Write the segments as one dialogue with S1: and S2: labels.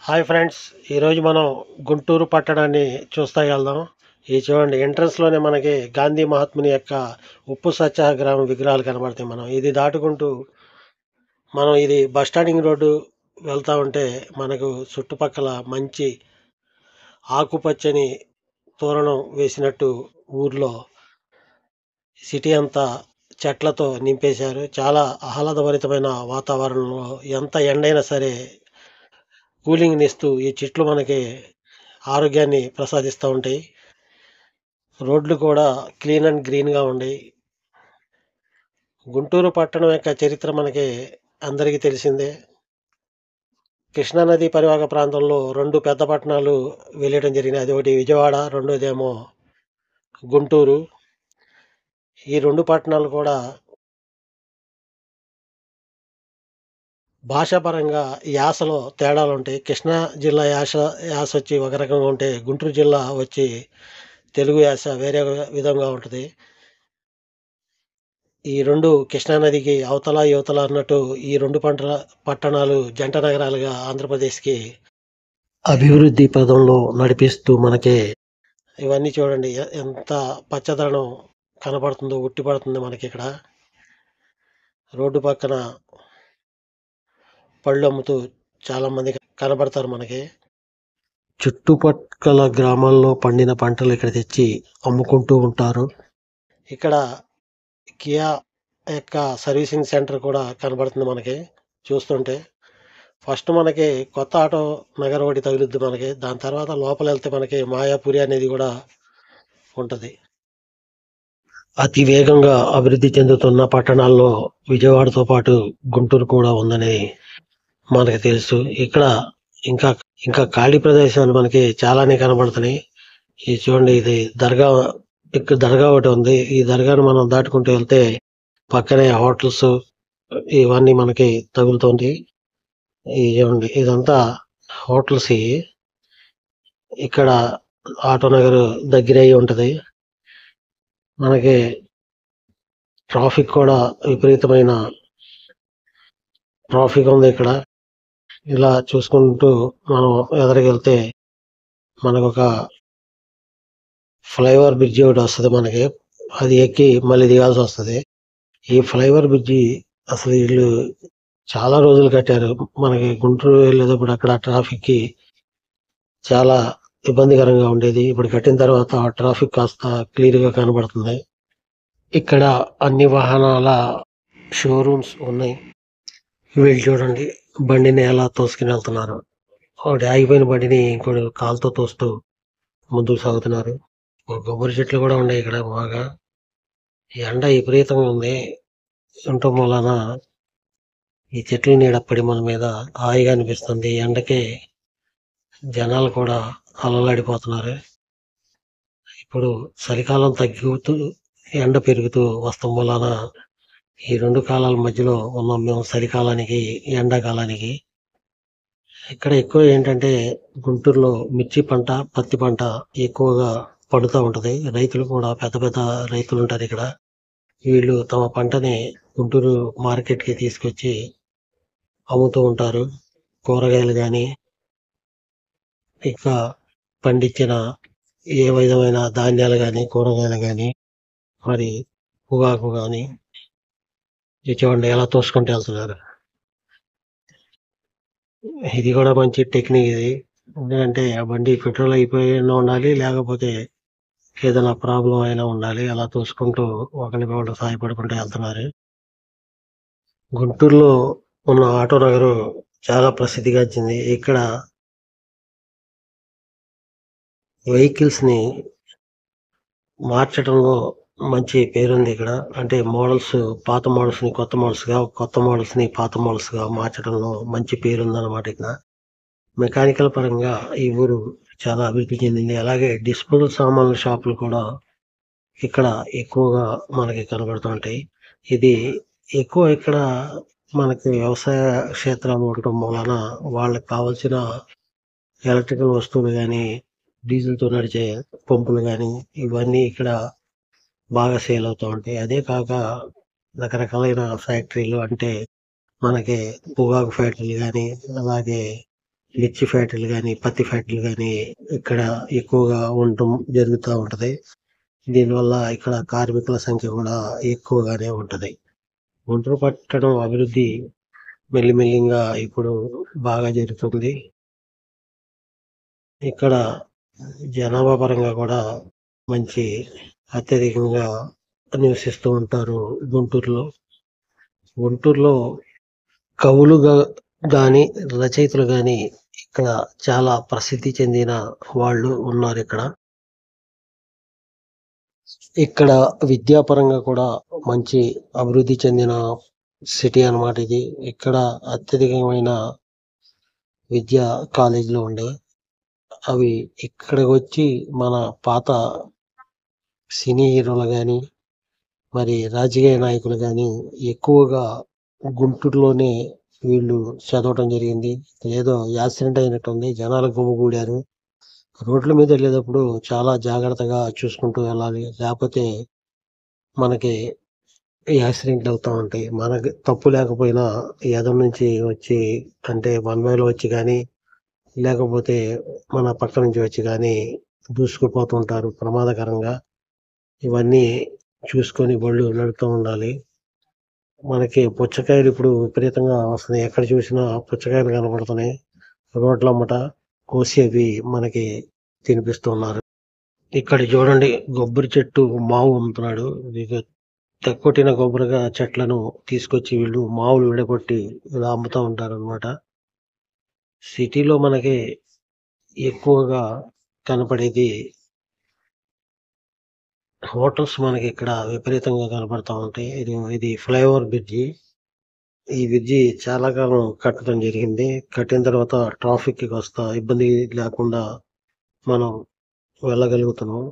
S1: Hi friends, ఈరోజు మనం గుంటూరు పట్టణాన్ని చూస్తా వెళ్దాం. ఇది చూడండి, ఎంట్రన్స్లోనే మనకి గాంధీ మహాత్ముని యొక్క ఉప్పు సత్యాగ్రహం విగ్రహాలు కనబడతాయి. ఇది దాటుకుంటూ ఇది బస్ స్టాండింగ్ రోడ్డు వెళ్తా ఉంటే మనకు చుట్టుపక్కల మంచి ఆకుపచ్చని తోరణం వేసినట్టు ఊర్లో సిటీ అంతా చెట్లతో నింపేశారు. చాలా ఆహ్లాదభరితమైన వాతావరణంలో ఎంత ఎండైనా సరే కూలింగ్ని ఇస్తూ ఈ చెట్లు మనకి ఆరోగ్యాన్ని ప్రసాదిస్తూ ఉంటాయి. రోడ్లు కూడా క్లీన్ అండ్ గ్రీన్గా ఉన్నాయి. గుంటూరు పట్టణం యొక్క చరిత్ర మనకి అందరికీ తెలిసిందే. కృష్ణానది పరివాహక ప్రాంతంలో రెండు పెద్ద పట్టణాలు వెళ్ళడం జరిగింది. అది ఒకటి విజయవాడ, రెండోదేమో గుంటూరు. ఈ రెండు పట్టణాలు కూడా భాషాపరంగా యాసలో తేడాలు ఉంటాయి. కృష్ణా జిల్లా యాస వచ్చి ఒక రకంగా ఉంటే, గుంటూరు జిల్లా వచ్చి తెలుగు యాస వేరే విధంగా ఉంటుంది. ఈ రెండు కృష్ణానదికి అవతల యువతల అన్నట్టు ఈ రెండు పట్టణాలు జంట నగరాలుగా ఆంధ్రప్రదేశ్కి అభివృద్ధి పదంలో నడిపిస్తూ మనకి ఇవన్నీ చూడండి ఎంత పచ్చదనం కనపడుతుందో, ఉట్టిపడుతుంది మనకి. ఇక్కడ రోడ్డు పక్కన పళ్ళు అమ్ముతూ చాలా మంది కనబడతారు మనకి. చుట్టుపక్కల గ్రామాల్లో పండిన పంటలు ఇక్కడ తెచ్చి అమ్ముకుంటూ ఉంటారు. ఇక్కడ కియా యొక్క సర్వీసింగ్ సెంటర్ కూడా కనబడుతుంది మనకి చూస్తుంటే. ఫస్ట్ మనకి కొత్త ఆటో నగర్ ఒకటి తగులుద్ది మనకి. దాని తర్వాత లోపల వెళ్తే మనకి మాయాపురి అనేది కూడా ఉంటుంది. అతి వేగంగా అభివృద్ధి చెందుతున్న పట్టణాల్లో విజయవాడతో పాటు గుంటూరు కూడా ఉందని మనకి తెలుసు. ఇక్కడ ఇంకా ఇంకా ఖాళీ ప్రదేశాలు మనకి చాలానే కనబడుతున్నాయి. ఇది చూడండి, ఇది దర్గా. ఇక్కడ దర్గా ఒకటి ఉంది. ఈ దర్గాను మనం దాటుకుంటూ వెళ్తే పక్కనే హోటల్స్ ఇవన్నీ మనకి తగులుతుంది. చూడండి, ఇదంతా హోటల్స్. ఇక్కడ ఆటో నగర్ దగ్గర అయి ఉంటది. మనకి ట్రాఫిక్ కూడా విపరీతమైన ట్రాఫిక్ ఉంది ఇక్కడ. ఇలా చూసుకుంటూ మనం ఎదరికెళ్తే మనకు ఒక ఫ్లైఓవర్ బ్రిడ్జి ఒకటి వస్తుంది మనకి. అది ఎక్కి మళ్ళీ దిగాల్సి వస్తుంది. ఈ ఫ్లైఓవర్ బ్రిడ్జి అసలు వీళ్ళు చాలా రోజులు కట్టారు. మనకి గుంటూరు వెళ్ళేటప్పుడు అక్కడ ట్రాఫిక్ కి చాలా ఇబ్బందికరంగా ఉండేది. ఇప్పుడు కట్టిన తర్వాత ఆ ట్రాఫిక్ కాస్త క్లియర్ గా కనబడుతుంది. ఇక్కడ అన్ని వాహనాల షోరూమ్స్ ఉన్నాయి. వీళ్ళు చూడండి, బండిని ఎలా తోసుకుని వెళ్తున్నారు. ఒకటి ఆగిపోయిన బండిని ఇంకోటి కాలుతో తోస్తూ ముందుకు సాగుతున్నారు. కొబ్బరి చెట్లు కూడా ఉన్నాయి ఇక్కడ బాగా. ఎండ విపరీతంగా ఉంది. ఉండటం వలన ఈ చెట్లు నీడపడి మన మీద హాయిగా అనిపిస్తుంది. ఎండకే జనాలు కూడా అలలాడిపోతున్నారు. ఇప్పుడు చలికాలం తగ్గుతూ ఎండ పెరుగుతూ వస్తాం వలన ఈ రెండు కాలాల మధ్యలో ఉన్నాం మేము, చలికాలానికి ఎండాకాలానికి. ఇక్కడ ఎక్కువ ఏంటంటే గుంటూరులో మిర్చి పంట, పత్తి పంట ఎక్కువగా పండుతూ ఉంటది. రైతులు కూడా పెద్ద పెద్ద రైతులు ఉంటారు ఇక్కడ. వీళ్ళు తమ పంటని గుంటూరు మార్కెట్ కి తీసుకొచ్చి అమ్ముతూ ఉంటారు. కూరగాయలు కానీ, ఇంకా పండించిన ఏ విధమైన ధాన్యాలు కానీ, కూరగాయలు కానీ, మరి పొగాకు కానీ. చూడండి ఎలా తోసుకుంటూ వెళ్తున్నారు. ఇది కూడా మంచి టెక్నిక్. ఇది ఎందుకంటే ఆ బండి పెట్రోల్ అయిపోయినా ఉండాలి, లేకపోతే ఏదైనా ప్రాబ్లం అయినా ఉండాలి. అలా తోసుకుంటూ ఒకరికి ఒకరు సహాయపడుకుంటూ వెళ్తున్నారు. గుంటూరులో ఉన్న ఆటో నగరు చాలా ప్రసిద్ధిగాంచింది. ఇక్కడ వెహికల్స్ ని మార్చడంలో మంచి పేరుంది ఇక్కడ. అంటే మోడల్స్, పాత మోడల్స్ ని కొత్త మోడల్స్ గా, కొత్త మోడల్స్ ని పాత మోడల్స్ గా మార్చడంలో మంచి పేరుందన్నమాట. ఇక్కడ మెకానికల్ పరంగా ఈ ఊరు చాలా అభివృద్ధి చెందింది. అలాగే డిస్పోజల్ సామాన్ల షాపులు కూడా ఇక్కడ ఎక్కువగా మనకి కనబడుతూ ఉంటాయి. ఇది ఎక్కువ ఇక్కడ మనకి వ్యవసాయ క్షేత్రాలు ఉండటం వలన వాళ్ళకి కావాల్సిన ఎలక్ట్రికల్ వస్తువులు కానీ, డీజిల్ తో నడిచే పంపులు కానీ, ఇవన్నీ ఇక్కడ బాగా సేల్ అవుతూ ఉంటాయి. అదే కాక రకరకాలైన ఫ్యాక్టరీలు, అంటే మనకి పొగాకు ఫ్యాక్టరీలు కానీ, అలాగే మిర్చి ఫ్యాక్టరీలు గాని, పత్తి ఫ్యాక్టరీలు గాని ఇక్కడ ఎక్కువగా ఉండటం జరుగుతా ఉంటది. దీనివల్ల ఇక్కడ కార్మికుల సంఖ్య కూడా ఎక్కువగానే ఉంటది. గుంటూరు పట్టణం అభివృద్ధి మెల్లిమెల్లిగా ఇప్పుడు బాగా జరుగుతుంది. ఇక్కడ జనాభా పరంగా కూడా మంచి అత్యధికంగా నివసిస్తూ ఉంటారు గుంటూరులో. గుంటూరులో కవులుగా గాని, రచయితలు గాని ఇక్కడ చాలా ప్రసిద్ధి చెందిన వాళ్ళు ఉన్నారు ఇక్కడ. ఇక్కడ విద్యాపరంగా కూడా మంచి అభివృద్ధి చెందిన సిటీ అన్నమాట ఇది. ఇక్కడ అత్యధికమైన విద్యా కాలేజీలు ఉండేవి. అవి ఇక్కడికి వచ్చి మన పాత సినీ హీరోలు గాని, మరి రాజకీయ నాయకులు గాని ఎక్కువగా గుంటూరులోనే వీళ్ళు చదవటం జరిగింది. ఏదో యాక్సిడెంట్ అయినట్టుంది, జనాలు గుమిగూడారు. రోడ్ల మీద వెళ్ళేటప్పుడు చాలా జాగ్రత్తగా చూసుకుంటూ వెళ్ళాలి, లేకపోతే మనకి యాక్సిడెంట్లు అవుతా ఉంటాయి. మనకి తప్పు లేకపోయినా ఎదురు నుంచి వచ్చి, అంటే వన్ వేలో వచ్చి కానీ, లేకపోతే మన పక్క నుంచి వచ్చి కానీ దూసుకుపోతుంటారు ప్రమాదకరంగా. ఇవన్నీ చూసుకొని బళ్ళు నడుపుతూ ఉండాలి. మనకి పుచ్చకాయలు ఇప్పుడు విపరీతంగా వస్తున్నాయి. ఎక్కడ చూసినా పుచ్చకాయలు కనపడుతున్నాయి. రోడ్లమ్మట కోసి అవి మనకి తినిపిస్తున్నారు. ఇక్కడ చూడండి, కొబ్బరి చెట్టు మావు అమ్ముతున్నాడు. ఇది తెక్కొట్టిన కొబ్బరిగా చెట్లను తీసుకొచ్చి వీళ్ళు మావులు విడగొట్టి ఇలా అమ్ముతూ ఉంటారు అనమాట. సిటీలో మనకి ఎక్కువగా కనపడేది హోటల్స్ మనకి ఇక్కడ విపరీతంగా కనపడతా ఉంటాయి. ఇది ఫ్లైఓవర్ బ్రిడ్జి. ఈ బ్రిడ్జి చాలా కాలం కట్టడం జరిగింది. కట్టిన తర్వాత ట్రాఫిక్ వస్తా ఇబ్బంది లేకుండా మనం వెళ్ళగలుగుతున్నాం.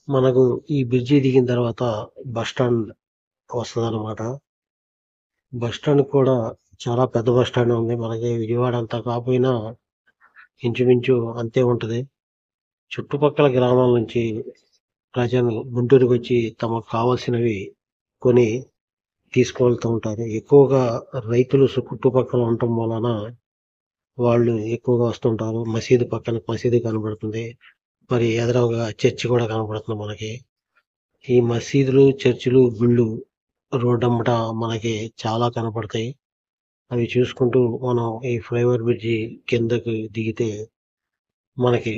S1: మనకు ఈ బ్రిడ్జి దిగిన తర్వాత బస్ స్టాండ్ వస్తుంది అనమాట. బస్ స్టాండ్ కూడా చాలా పెద్ద బస్ స్టాండ్ ఉంది. మనకి విజయవాడ అంతా కాకపోయినా ఇంచుమించు అంతే ఉంటది. చుట్టుపక్కల గ్రామాల నుంచి ప్రజలు గుంటూరుకు వచ్చి తమకు కావాల్సినవి కొని తీసుకువెళ్తూ ఉంటారు. ఎక్కువగా రైతులు చుట్టుపక్కల ఉండటం వలన వాళ్ళు ఎక్కువగా వస్తుంటారు. మసీదు పక్కన మసీదు కనబడుతుంది. మరి ఎదురుగా చర్చి కూడా కనబడుతుంది మనకి. ఈ మసీదులు, చర్చిలు, గుళ్ళు రోడ్డమ్మట మనకి చాలా కనపడతాయి. అవి చూసుకుంటూ మనం ఈ ఫ్లైఓవర్ బ్రిడ్జి కిందకు దిగితే మనకి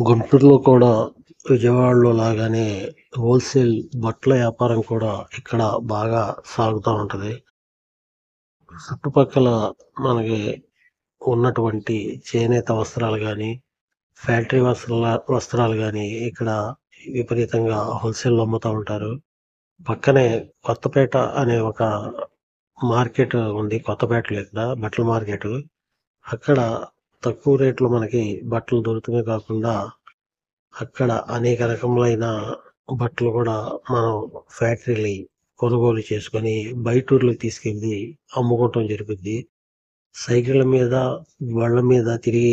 S1: గుంటూరులో కూడా విజయవాడలో లాగానే హోల్సేల్ బట్టల వ్యాపారం కూడా ఇక్కడ బాగా సాగుతూ ఉంటది. చుట్టుపక్కల మనకి ఉన్నటువంటి చేనేత వస్త్రాలు కానీ, ఫ్యాక్టరీ వస్త్రాలు కానీ ఇక్కడ విపరీతంగా హోల్సేల్ అమ్ముతూ ఉంటారు. పక్కనే కొత్తపేట అనే ఒక మార్కెట్ ఉంది. కొత్తపేటలో ఇక్కడ బట్టల మార్కెట్. అక్కడ తక్కువ రేట్లో మనకి బట్టలు దొరుకుతూనే కాకుండా అక్కడ అనేక రకములైన బట్టలు కూడా మనం ఫ్యాక్టరీలు కొనుగోలు చేసుకొని బయట ఊర్లకు తీసుకెళ్ళి అమ్ముకోవటం జరుగుద్ది. సైకిళ్ళ మీద, బళ్ళ మీద తిరిగి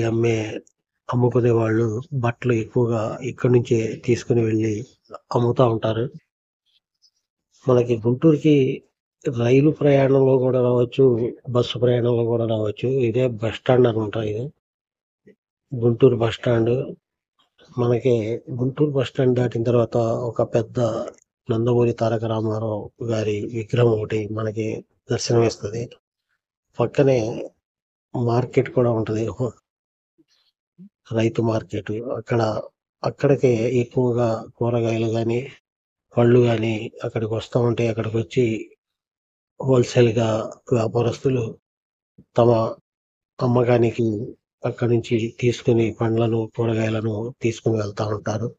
S1: అమ్ముకునే వాళ్ళు బట్టలు ఎక్కువగా ఇక్కడి నుంచే తీసుకుని వెళ్ళి అమ్ముతూ ఉంటారు. మనకి గుంటూరుకి రైలు ప్రయాణంలో కూడా రావచ్చు, బస్సు ప్రయాణంలో కూడా రావచ్చు. ఇదే బస్ స్టాండ్ అనమాట. ఇది గుంటూరు బస్ స్టాండ్. మనకి గుంటూరు బస్ స్టాండ్ దాటిన తర్వాత ఒక పెద్ద నందమూరి తారక రామారావు గారి విగ్రహం ఒకటి మనకి దర్శనమిస్తుంది. పక్కనే మార్కెట్ కూడా ఉంటది, రైతు మార్కెట్. అక్కడికి ఎక్కువగా కూరగాయలు కానీ, పళ్ళు కానీ అక్కడికి వస్తూ ఉంటాయి. అక్కడికి వచ్చి హోల్సేల్ గా వ్యాపారస్తులు తమ అమ్మకానికి అక్కడి నుంచి తీసుకుని పండ్లను, కూరగాయలను తీసుకుని వెళ్తా ఉంటారు.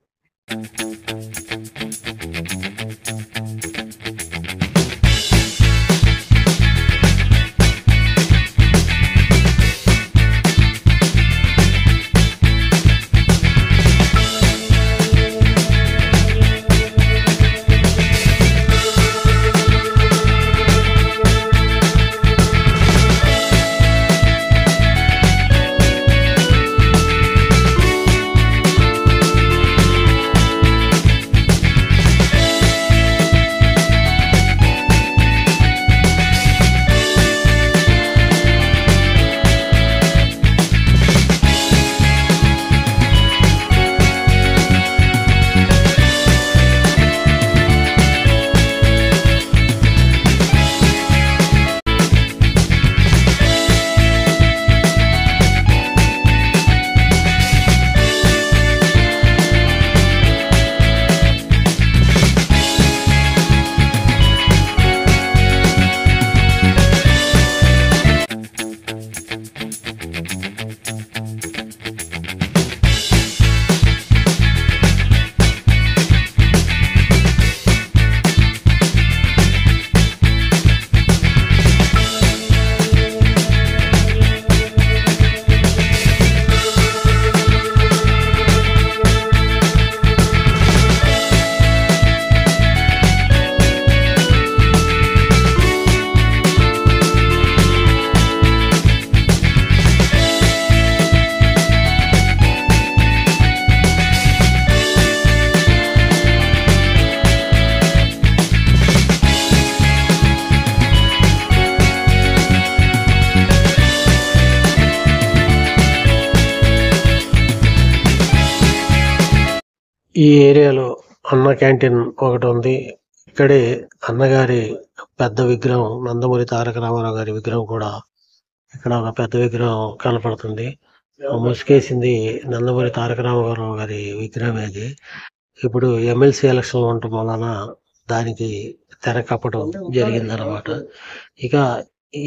S1: ఈ ఏరియాలో అన్న క్యాంటీన్ ఒకటి ఉంది. ఇక్కడే అన్నగారి పెద్ద విగ్రహం, నందమూరి తారక రామారావు గారి విగ్రహం కూడా ఇక్కడ ఒక పెద్ద విగ్రహం కనపడుతుంది. ముసుకేసింది నందమూరి తారక రామారావు గారి విగ్రహం. అది ఇప్పుడు ఎమ్మెల్సీ ఎలక్షన్ ఉండటం వలన దానికి తెర కప్పడం జరిగిందనమాట. ఇక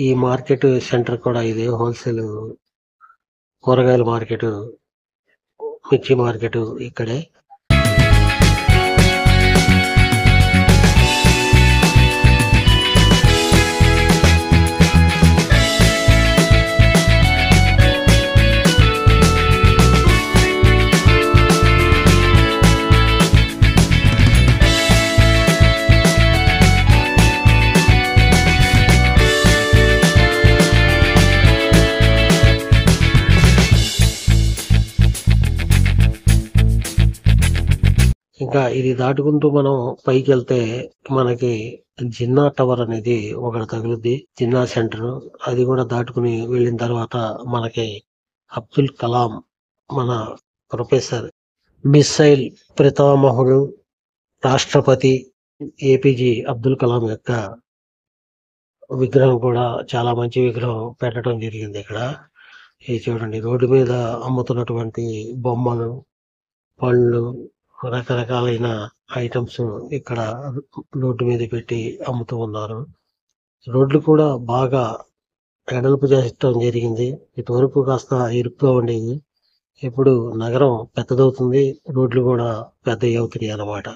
S1: ఈ మార్కెట్ సెంటర్ కూడా ఇది హోల్సేల్ కూరగాయల మార్కెట్, మిర్చి మార్కెట్ ఇక్కడే. ఇంకా ఇది దాటుకుంటూ మనం పైకి వెళ్తే మనకి జిన్నా టవర్ అనేది ఒకటి తగులుద్ది, జిన్నా సెంటర్. అది కూడా దాటుకుని వెళ్ళిన తర్వాత మనకి అబ్దుల్ కలాం, మన ప్రొఫెసర్, మిసైల్ పితామహుడు, రాష్ట్రపతి ఏపీజే అబ్దుల్ కలాం యొక్క విగ్రహం కూడా, చాలా మంచి విగ్రహం పెట్టడం జరిగింది ఇక్కడ. ఇది చూడండి, రోడ్డు మీద అమ్ముతున్నటువంటి బొమ్మలు, పళ్ళు, రకరకాలైన ఐటమ్స్ ఇక్కడ రోడ్డు మీద పెట్టి అమ్ముతూ ఉన్నారు. రోడ్లు కూడా బాగా వెడల్పు చేయడం జరిగింది. ఇటువరకు కాస్త ఇరుకుగా ఉండేవి, ఇప్పుడు నగరం పెద్దదవుతుంది, రోడ్లు కూడా పెద్దవి అవుతున్నాయి అన్నమాట.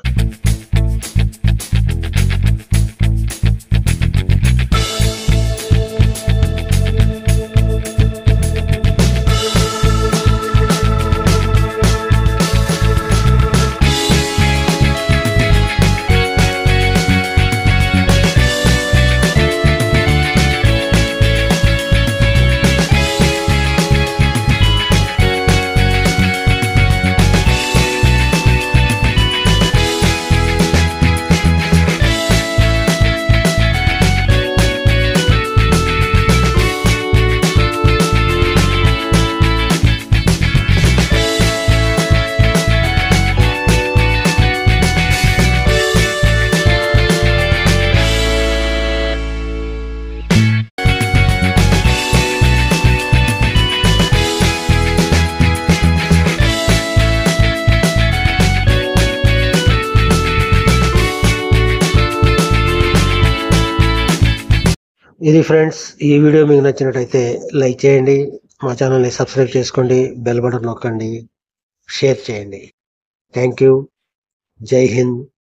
S1: ఇది ఫ్రెండ్స్, ఈ వీడియో మీకు నచ్చినట్టయితే లైక్ చేయండి, మా ఛానల్ని సబ్స్క్రైబ్ చేసుకోండి, బెల్ బటన్ నొక్కండి, షేర్ చేయండి. Thank you. జై హింద్.